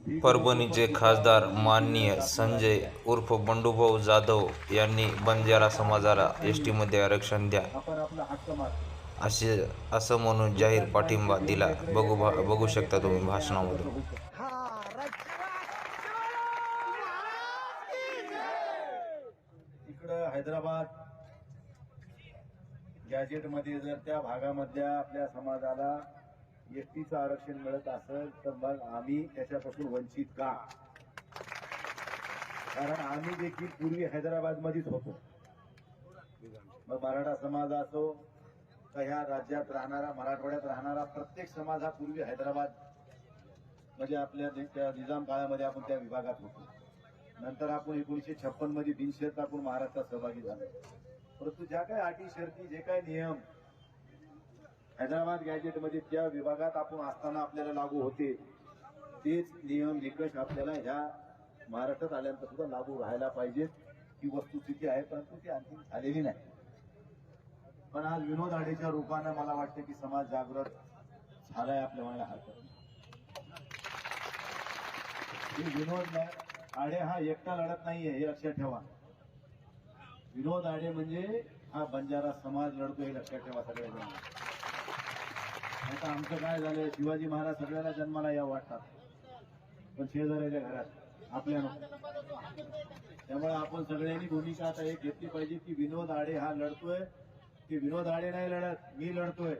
परभणीचे खासदार माननीय संजय उर्फ बंडूभाऊ जाधव यांनी बंजारा समाजाला एसटीमध्ये आरक्षण द्या असं म्हणून जाहीर पाठिंबा दिला. बघू शकता तुम्ही भाषणामधून. इकडं हैदराबाद गॅजेट मध्ये जर त्या भागामधल्या आपल्या समाजाला एसटीचं आरक्षण मिळत असेल तर मग आम्ही त्याच्यापासून वंचित का? कारण आम्ही देखील पूर्वी हैदराबाद मध्येच होतो. मग मराठा समाज असो का ह्या राज्यात राहणारा मराठवाड्यात राहणारा प्रत्येक समाज हा पूर्वी हैदराबाद म्हणजे आपल्या निजाम काळामध्ये आपण त्या विभागात होतो. नंतर आपण 1956 मध्ये बिनशर्त आपण महाराष्ट्रात सहभागी झालो. परंतु ज्या काही अटी शर्ती जे काही नियम हैदराबाद गॅजेट मध्ये त्या विभागात आपण असताना आपल्याला लागू होते तेच नियम निकष आपल्याला ह्या महाराष्ट्रात आल्यानंतर सुद्धा लागू राहायला पाहिजेत. ही वस्तुस्थिती आहे, परंतु ती अंतिम झालेली नाही. पण आज विनोद आडेच्या रूपानं मला वाटतं की समाज जागृत झालाय आपल्या म्हणायला हरकत नाही. विनोद आडे हा एकटा लढत नाहीये हे लक्षात ठेवा. विनोद आडे म्हणजे हा बंजारा समाज लढतो हे लक्षात ठेवा सगळ्यांना. आता आमचं काय झालंय, शिवाजी महाराज सगळ्यांना जन्माला या वाटतात पण शेजाऱ्याच्या घरात आपल्या नको. त्यामुळे आपण सगळ्यांनी भूमिका आता एक घेतली पाहिजे की विनोद आडे हा लढतोय की विनोद आडे नाही लढत, मी लढतोय.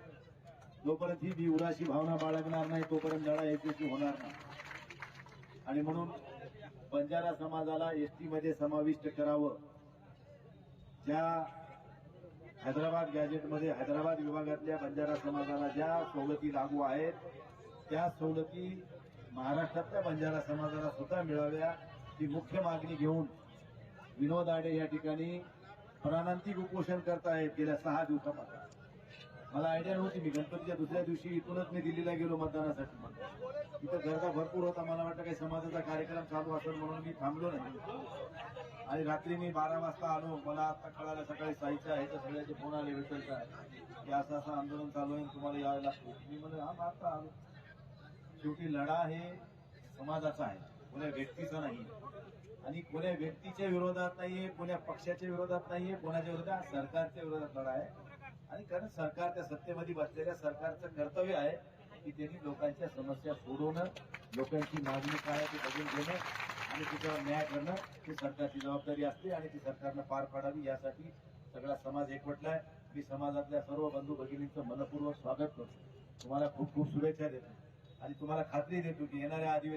जोपर्यंत ही उदासी भावना बाळगणार नाही तोपर्यंत लढा यशस्वी होणार नाही. आणि म्हणून बंजारा समाजाला एसटी मध्ये समाविष्ट करावं. ज्या हैदराबाद गॅजेटमध्ये हैदराबाद विभागातल्या बंजारा समाजाला ज्या सवलती लागू आहेत त्या सवलती महाराष्ट्रातल्या बंजारा समाजाला सुद्धा मिळाव्या ही मुख्य मागणी घेऊन विनोद आडे या ठिकाणी प्राणांतिक उपोषण करतायत गेल्या 6 दिवसापासून. मला आयडिया नव्हती. मी गणपतीच्या दुसऱ्या दिवशी इथूनच मी दिल्लीला गेलो मतदानासाठी. तिथं गर्दा भरपूर होता. मला वाटतं काही समाजाचा कार्यक्रम चालू असेल म्हणून मी थांबलो नाही. आणि रात्री मी 12 वाजता आलो. मला आता कळालं सकाळी साईच्या ह्याच्या सगळ्याचे फोन आले विठ्ठलचा की असं असं आंदोलन चालू आहे तुम्हाला यावं लागतं. मी म्हणलं हा आता आलो. शेवटी लढा हे समाजाचा आहे, कोण्या व्यक्तीचा नाही. आणि कोण्या व्यक्तीच्या विरोधात नाहीये, कोण्या पक्षाच्या विरोधात नाहीये, कोणाच्या विरोधात सरकारच्या विरोधात लढा आहे. आणि कारण सरकार त्या सत्तेमध्ये बसलेल्या सरकारचं कर्तव्य आहे की त्यांनी लोकांच्या समस्या सोडवणं, लोकांची मागणी काय ते बघून घेणं आणि त्याच्यावर न्याय करणं ही सरकारची जबाबदारी असते आणि ती सरकारनं पार पाडावी यासाठी सगळा समाज एकवटलाय. मी समाजातल्या सर्व बंधू भगिनींचं मनपूर्वक स्वागत करतो. तुम्हाला खूप खूप शुभेच्छा देतो आणि तुम्हाला खात्री देतो की येणाऱ्या अधिवेशनात